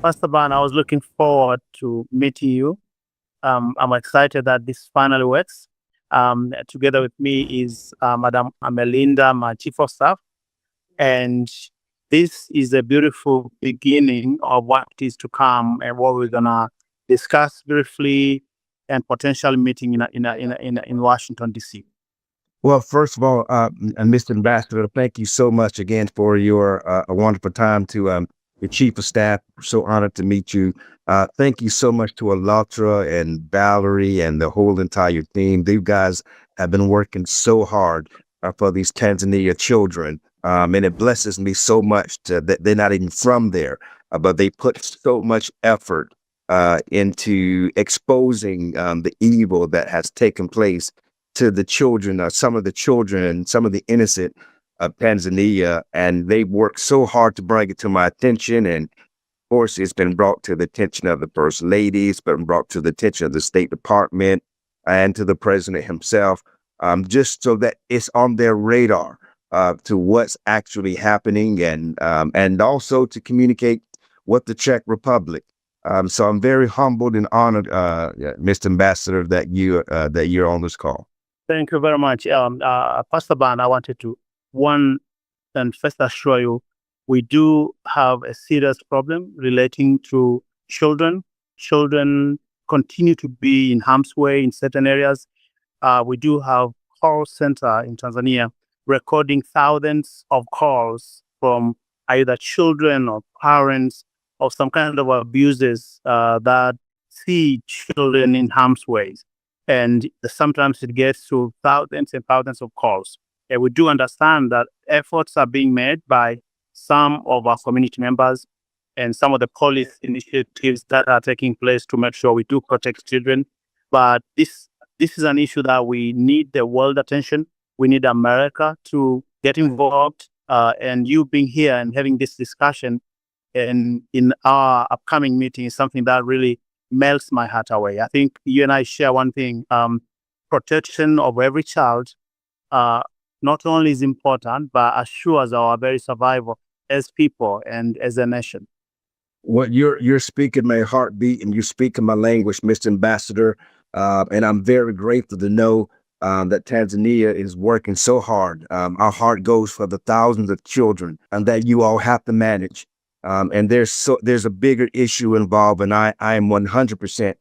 Pastor Ban, I was looking forward to meeting you. I'm excited that this finally works. Together with me is Madam Amelinda, my chief of staff, and this is a beautiful beginning of what is to come and what we're gonna discuss briefly and potentially meeting in Washington D.C. Well, first of all, Mr. Ambassador, thank you so much again for your a wonderful time to your chief of staff. So honored to meet you. Thank you so much to Alatra and Valerie and the whole entire team. These guys have been working so hard for these Tanzania children. And it blesses me so much that they're not even from there, but they put so much effort into exposing the evil that has taken place to the children, some of the innocent of Tanzania, and they've worked so hard to bring it to my attention. And of course, it's been brought to the attention of the First Lady, it's been brought to the attention of the State Department and to the President himself, just so that it's on their radar to what's actually happening, and also to communicate with the Czech Republic. So I'm very humbled and honored, Mr. Ambassador, that you're on this call. Thank you very much. Pastor Ban, I wanted to first assure you, we do have a serious problem relating to children. Children continue to be in harm's way in certain areas. We do have call center in Tanzania recording thousands of calls from either children or parents of some kind of abuses that see children in harm's ways. And sometimes it gets to thousands and thousands of calls. And we do understand that efforts are being made by some of our community members and some of the police initiatives that are taking place to make sure we do protect children. But this is an issue that we need the world attention. We need America to get involved. And you being here and having this discussion in our upcoming meeting is something that really melts my heart away. I think you and I share one thing: protection of every child not only is important, but assures our very survival as people and as a nation. Well, you're speaking my heartbeat and you're speaking my language, Mr. Ambassador. And I'm very grateful to know that Tanzania is working so hard. Our heart goes for the thousands of children and that you all have to manage. And there's a bigger issue involved, and I am 100%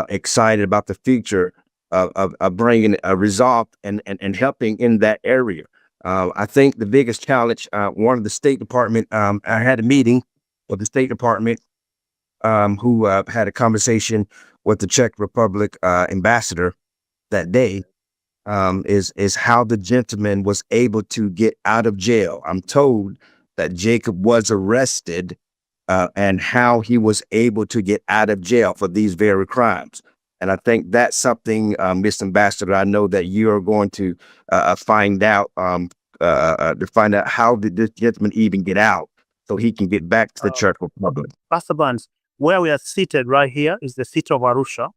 excited about the future of bringing a resolve and helping in that area. I think the biggest challenge, one of the State Department, I had a meeting with the State Department, who had a conversation with the Czech Republic ambassador that day, is how the gentleman was able to get out of jail. I'm told that Jakub was arrested, and how he was able to get out of jail for these very crimes. And I think that's something, Mr. Ambassador, I know that you are going to find out how did this gentleman even get out so he can get back to the Czech Republic. Pastor Barnes, where we are seated right here is the city of Arusha.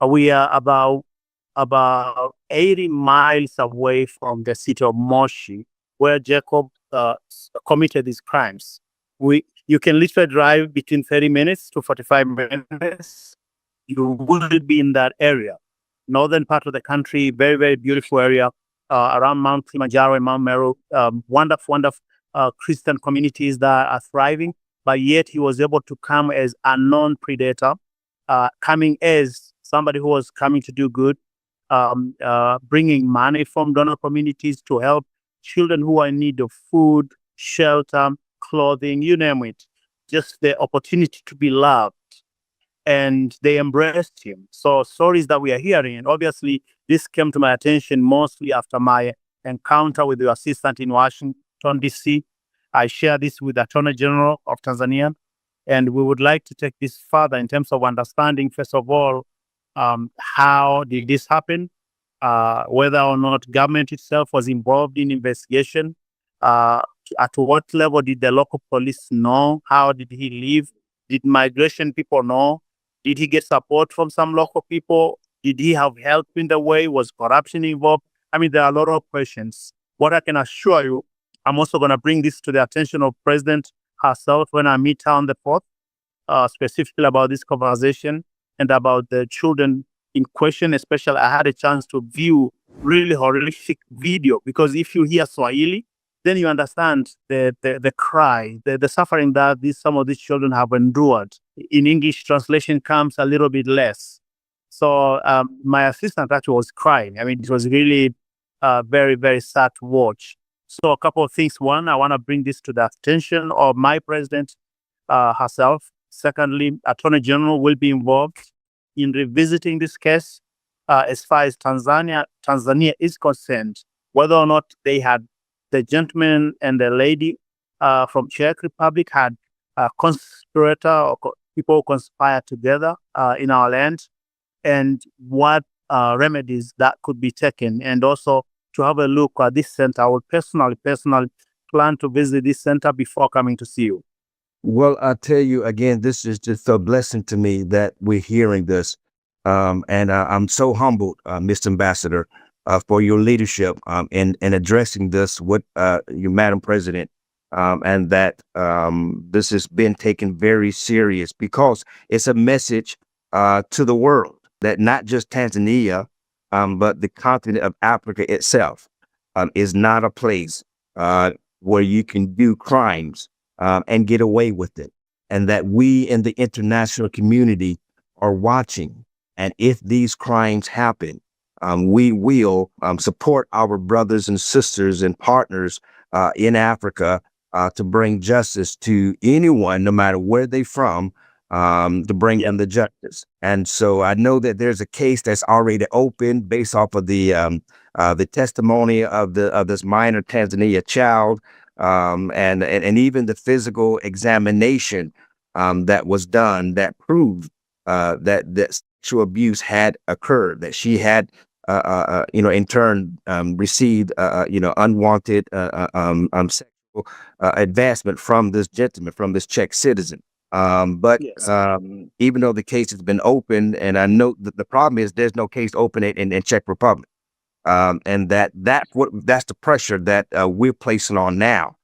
We are about 80 miles away from the city of Moshi, where Jakub committed these crimes. You can literally drive between 30 minutes to 45 minutes. You will be in that area, northern part of the country, very, very beautiful area around Mount Kilimanjaro and Mount Meru. Wonderful Christian communities that are thriving, but yet he was able to come as a non-predator, coming as somebody who was coming to do good, bringing money from donor communities to help children who are in need of food, shelter, clothing, you name it, just the opportunity to be loved. And they embraced him. So stories that we are hearing, and obviously this came to my attention mostly after my encounter with your assistant in Washington, D.C. I share this with the Attorney General of Tanzania, and we would like to take this further in terms of understanding, first of all, how did this happen? Whether or not government itself was involved in investigation, at what level did the local police know? How did he live? Did migration people know? Did he get support from some local people? Did he have help in the way? Was corruption involved? I mean, there are a lot of questions. What I can assure you, I'm also going to bring this to the attention of President herself when I meet her on the 4th, specifically about this conversation and about the children in question. Especially, I had a chance to view really horrific video, because if you hear Swahili, then you understand the cry, the suffering that some of these children have endured. In English, translation comes a little bit less. So my assistant actually was crying. I mean, it was really very, very sad to watch. So a couple of things. One, I want to bring this to the attention of my president herself. Secondly, Attorney General will be involved in revisiting this case as far as Tanzania is concerned, whether or not they had the gentleman and the lady from Czech Republic had a conspirator or people who conspire together in our land, and what remedies that could be taken, and also to have a look at this center. I would personally plan to visit this center before coming to see you. Well, I tell you again, this is just a blessing to me that we're hearing this. And I'm so humbled, Mr. Ambassador, for your leadership in addressing this with your Madam President, and that this has been taken very serious, because it's a message to the world that not just Tanzania, but the continent of Africa itself is not a place where you can do crimes and get away with it, and that we in the international community are watching. And if these crimes happen, we will support our brothers and sisters and partners in Africa to bring justice to anyone, no matter where they're from, to bring them the justice. And so I know that there's a case that's already open based off of the testimony of this minor Tanzania child, and even the physical examination that was done that proved that sexual abuse had occurred, that she had, in turn, received, unwanted sexual advancement from this gentleman, from this Czech citizen. But even though the case has been opened, and I know that the problem is there's no case open in Czech Republic, and that's the pressure that we're placing on now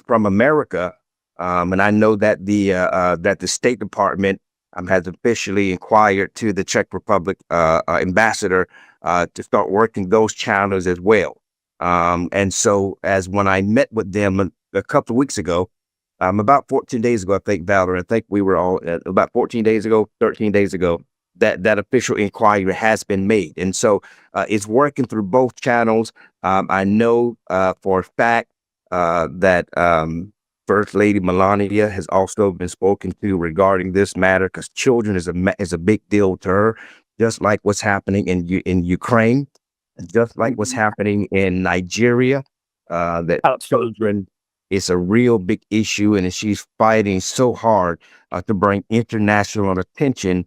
from America. And I know that the State Department has officially inquired to the Czech Republic ambassador to start working those channels as well. And so, as when I met with them a couple of weeks ago, about 14 days ago, I think, Valerie, I think we were all about 14 days ago, 13 days ago, that official inquiry has been made. And so it's working through both channels. I know for a fact that First Lady Melania has also been spoken to regarding this matter, because children is a big deal to her, just like what's happening in Ukraine, just like what's happening in Nigeria. That children is a real big issue, and she's fighting so hard to bring international attention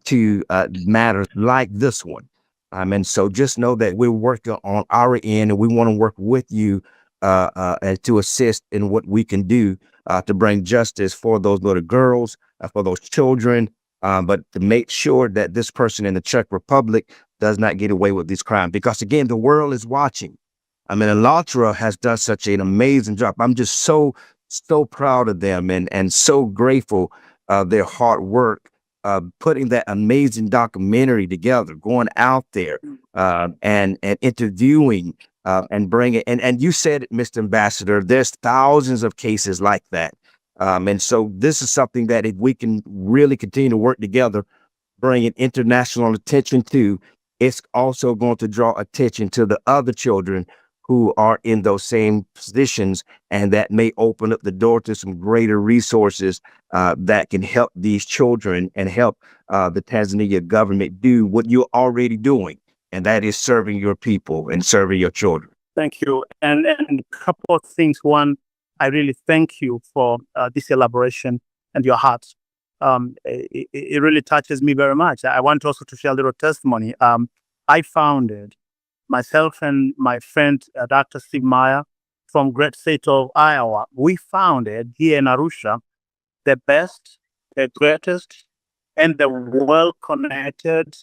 to matters like this one. And so just know that we're working on our end, and we want to work with you and to assist in what we can do to bring justice for those little girls, for those children, but to make sure that this person in the Czech Republic does not get away with these crimes. Because again, the world is watching. I mean, Alatra has done such an amazing job. I'm just so proud of them, and so grateful of their hard work, putting that amazing documentary together, going out there and interviewing and bringing. And you said it, Mr. Ambassador, there's thousands of cases like that. And so this is something that if we can really continue to work together, bringing international attention to, it's also going to draw attention to the other children who are in those same positions, and that may open up the door to some greater resources that can help these children and help the Tanzania government do what you're already doing, and that is serving your people and serving your children. Thank you. And a couple of things. One, I really thank you for this elaboration and your heart. It really touches me very much. I want also to share a little testimony. I founded, myself and my friend, Dr. Steve Meyer from great state of Iowa, we founded here in Arusha the best, the greatest, and the well-connected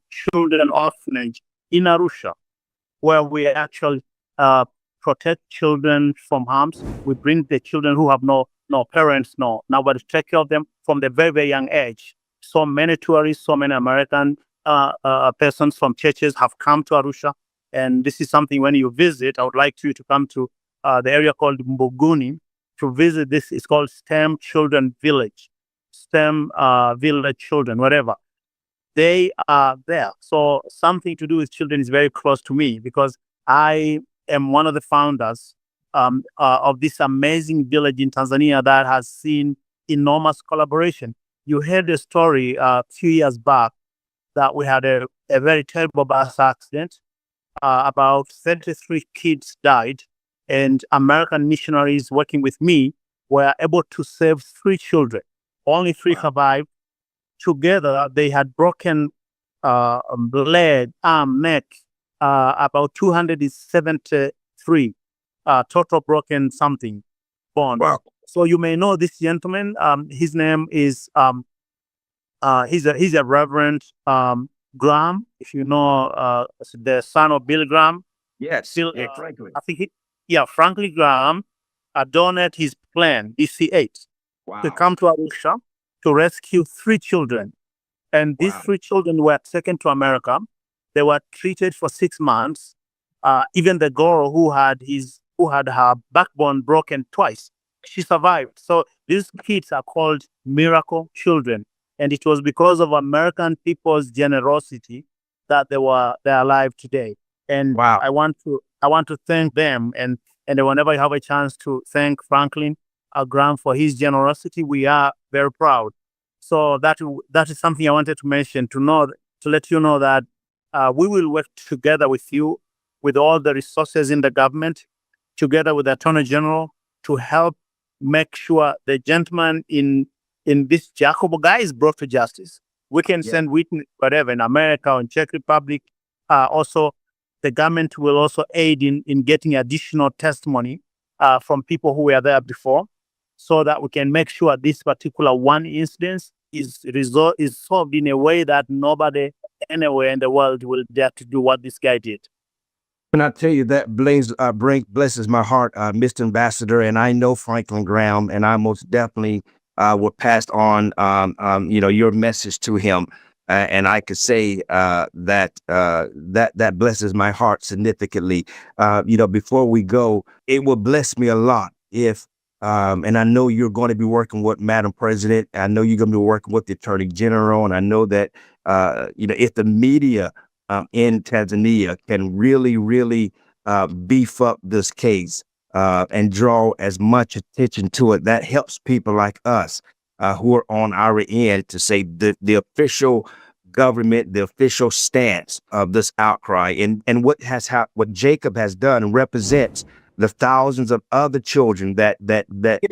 children orphanage in Arusha, where we actually protect children from harms. We bring the children who have no parents, nobody to take care of them from the very, very young age. So many tourists, so many American persons from churches have come to Arusha. And this is something when you visit, I would like you to come to the area called Mbuguni to visit this. It's called STEM Children Village, STEM Village Children, whatever. They are there. So something to do with children is very close to me because I am one of the founders of this amazing village in Tanzania that has seen enormous collaboration. You heard a story a few years back that we had a very terrible bus accident. About 33 kids died, and American missionaries working with me were able to save 3 children. Only 3 survived. Together, they had broken leg, arm, neck, about 273 total broken something bone. Wow. So you may know this gentleman. His name is he's a Reverend Graham. If you know the son of Bill Graham. Yes. Bill, Franklin. I think Franklin Graham donated his plane DC-8 to come to Arusha to rescue 3 children. And these 3 children were taken to America. They were treated for 6 months. Even the girl who had her backbone broken twice, she survived. So these kids are called miracle children. And it was because of American people's generosity that they're alive today. And I want to thank them. And whenever you have a chance to thank Franklin Graham for his generosity, we are very proud. So that is something I wanted to mention to let you know that we will work together with you, with all the resources in the government, together with the Attorney General, to help make sure the gentleman in this Jakub guy is brought to justice. We can send witness whatever in America or in Czech Republic. Also, the government will also aid in getting additional testimony from people who were there before, so that we can make sure this particular one incident is solved in a way that nobody anywhere in the world will dare to do what this guy did. And I tell you, that blesses my heart, Mr. Ambassador. And I know Franklin Graham, and I most definitely will pass on, your message to him. And I could say that blesses my heart significantly. Before we go, it will bless me a lot if, and I know you're going to be working with Madam President. I know you're going to be working with the Attorney General, and I know that if the media in Tanzania can really beef up this case and draw as much attention to it, that helps people like us who are on our end to say the official government, the official stance of this outcry, and what Jakub has done represents the thousands of other children that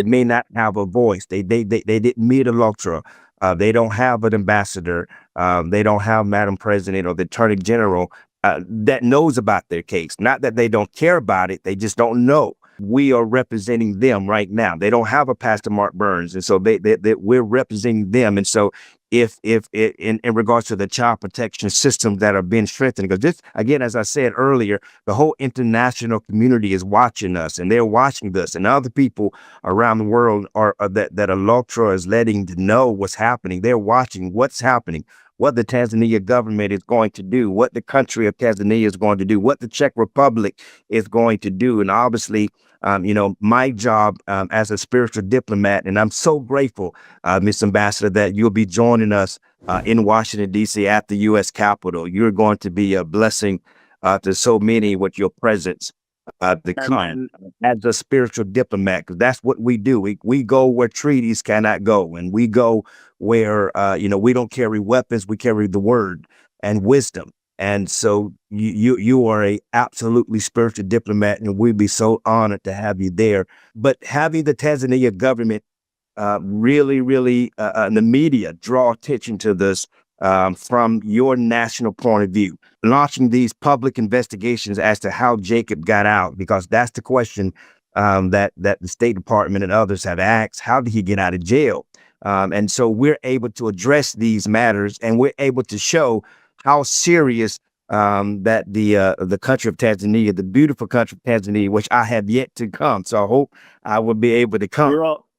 may not have a voice. They didn't meet a Electra. They don't have an ambassador. They don't have Madam President or the Attorney General that knows about their case. Not that they don't care about it, they just don't know. We are representing them right now. They don't have a Pastor Mark Burns, and so we're representing them. And so, if in regards to the child protection systems that are being strengthened, because this, again, as I said earlier, the whole international community is watching us, and they're watching this, and other people around the world are that Electra is letting to know what's happening. They're watching what's happening, what the Tanzania government is going to do, what the country of Tanzania is going to do, what the Czech Republic is going to do. And obviously, my job as a spiritual diplomat, and I'm so grateful, Mr. Ambassador, that you'll be joining us in Washington, D.C. at the U.S. Capitol. You're going to be a blessing to so many with your presence. The come as a spiritual diplomat, because that's what we do. We go where treaties cannot go, and we go where we don't carry weapons, we carry the word and wisdom. And so you are a absolutely spiritual diplomat, and we'd be so honored to have you there. But having the Tanzania government really the media draw attention to this from your national point of view, launching these public investigations as to how Jakub got out, because that's the question that the State Department and others have asked. How did he get out of jail? And so we're able to address these matters, and we're able to show how serious that the country of Tanzania, the beautiful country of Tanzania, which I have yet to come. So I hope I will be able to come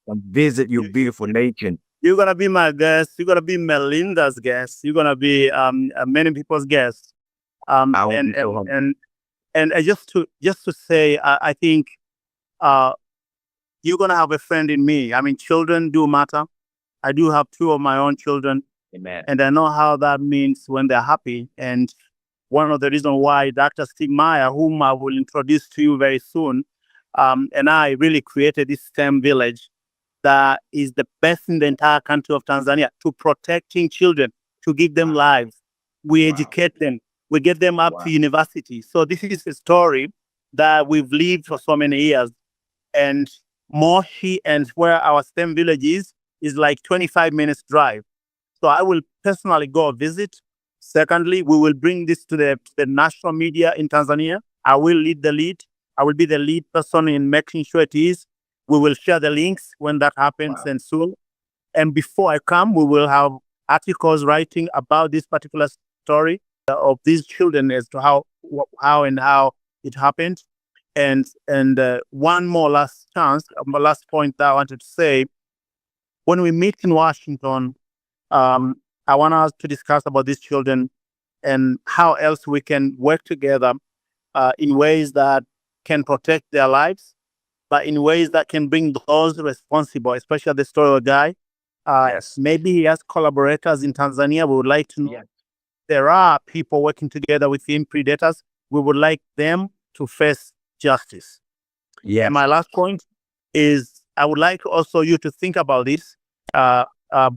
and visit your beautiful nation. You're gonna be my guest. You're gonna be Melinda's guest. You're gonna be many people's guest. And just to say, I think you're gonna have a friend in me. I mean, children do matter. I do have 2 of my own children. Amen. And I know how that means when they're happy. And one of the reasons why Dr. Steve Meyer, whom I will introduce to you very soon, and I really created this STEM village that is the best in the entire country of Tanzania to protecting children, to give them lives. We educate them. We get them up to university. So this is a story that we've lived for so many years. And Moshi and where our STEM village is like 25 minutes drive. So I will personally go visit. Secondly, we will bring this to the national media in Tanzania. I will lead the lead. I will be the lead person in making sure it is. We will share the links when that happens and soon. And before I come, we will have articles writing about this particular story of these children as to how it happened. And one more last last point that I wanted to say. When we meet in Washington, I want us to discuss about these children and how else we can work together in ways that can protect their lives, but in ways that can bring those responsible, especially the story of a guy. Maybe he has collaborators in Tanzania. We would like to know there are people working together with him, predators. We would like them to face justice. And my last point is I would like also you to think about this.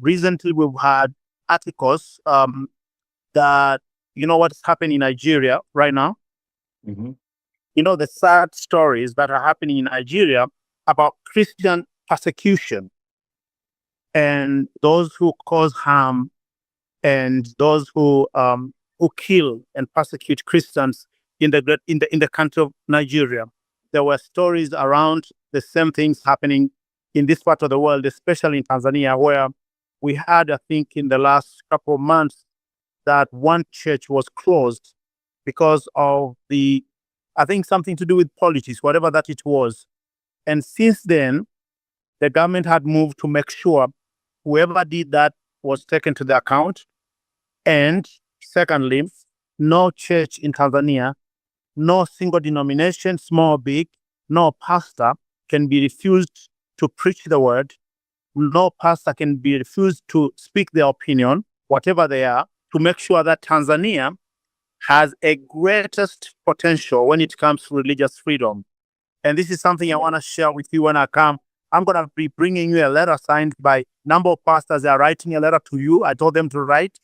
Recently, we've had articles that, you know what's happening in Nigeria right now? Mm-hmm. You know, the sad stories that are happening in Nigeria about Christian persecution and those who cause harm and those who kill and persecute Christians in the country of Nigeria. There were stories around the same things happening in this part of the world, especially in Tanzania, where we had, I think, in the last couple of months, that one church was closed because of I think something to do with politics, whatever that it was. And since then, the government had moved to make sure whoever did that was taken to the account. And secondly, no church in Tanzania, no single denomination, small or big, no pastor can be refused to preach the word. No pastor can be refused to speak their opinion, whatever they are, to make sure that Tanzania has a greatest potential when it comes to religious freedom. And this is something I want to share with you when I come. I'm going to be bringing you a letter signed by number of pastors. They are writing a letter to you. I told them to write.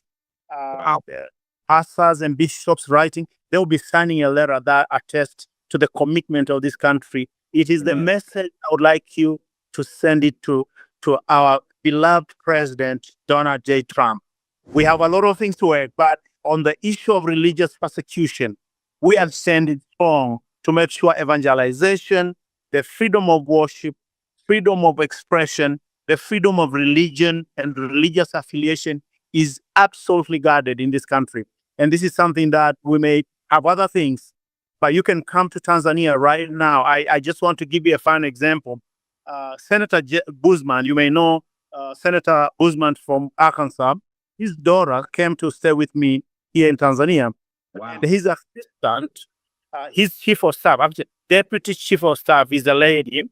Pastors and bishops writing. They will be signing a letter that attests to the commitment of this country. It is the message I would like you to send it to our beloved President, Donald J. Trump. We have a lot of things to work, but on the issue of religious persecution, we have sent it strong to make sure evangelization, the freedom of worship, freedom of expression, the freedom of religion and religious affiliation is absolutely guarded in this country. And this is something that we may have other things, but you can come to Tanzania right now. I just want to give you a final example. Senator Guzman, you may know Senator Guzman from Arkansas. His daughter came to stay with me here in Tanzania. And his assistant, his chief of staff, actually, deputy chief of staff is a lady,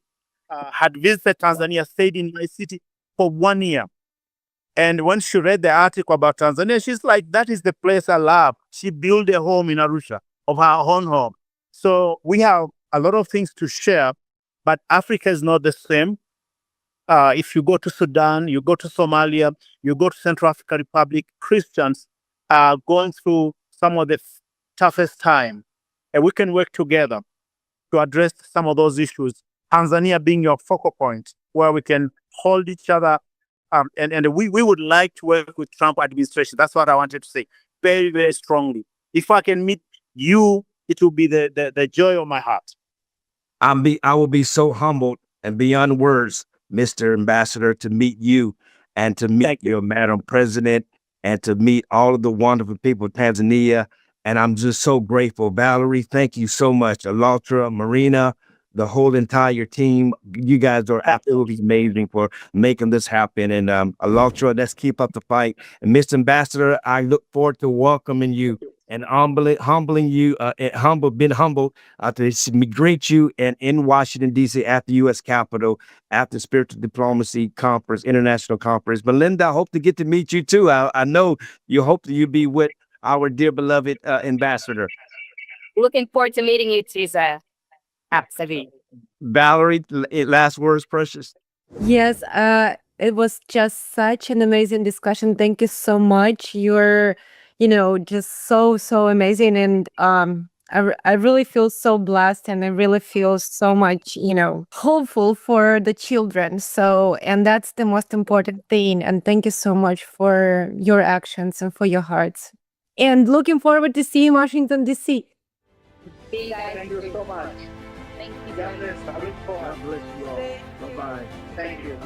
had visited Tanzania, stayed in my city for 1 year. And when she read the article about Tanzania, she's like, that is the place I love. She built a home in Arusha, of her own home. So we have a lot of things to share, but Africa is not the same. If you go to Sudan, you go to Somalia, you go to Central African Republic, Christians are going through some of the toughest time. And we can work together to address some of those issues. Tanzania being your focal point, where we can hold each other. And we would like to work with Trump administration. That's what I wanted to say very, very strongly. If I can meet you, it will be the joy of my heart. I will be so humbled and beyond words, Mr. Ambassador, to meet you and to meet your Madam President and to meet all of the wonderful people of Tanzania And I'm just so grateful. Valerie, thank you so much. Alatra, Marina, the whole entire team. You guys are absolutely amazing for making this happen. And Alatra, let's keep up the fight. And Mr. Ambassador, I look forward to welcoming you and humbling you, being humbled to greet you in Washington, D.C. at the U.S. Capitol at the Spiritual Diplomacy Conference, International Conference. Melinda, I hope to get to meet you too. I know you hope that you'll be with our dear beloved ambassador. Looking forward to meeting you, Tisa. Absolutely. Valerie, last words, precious. Yes, it was just such an amazing discussion. Thank you so much. You're, just so amazing. And I really feel so blessed, and I really feel so much, hopeful for the children. So, and that's the most important thing. And thank you so much for your actions and for your hearts. And looking forward to seeing Washington, D.C. Thank you so much. Thank you. God bless you all. Bye-bye. Thank you.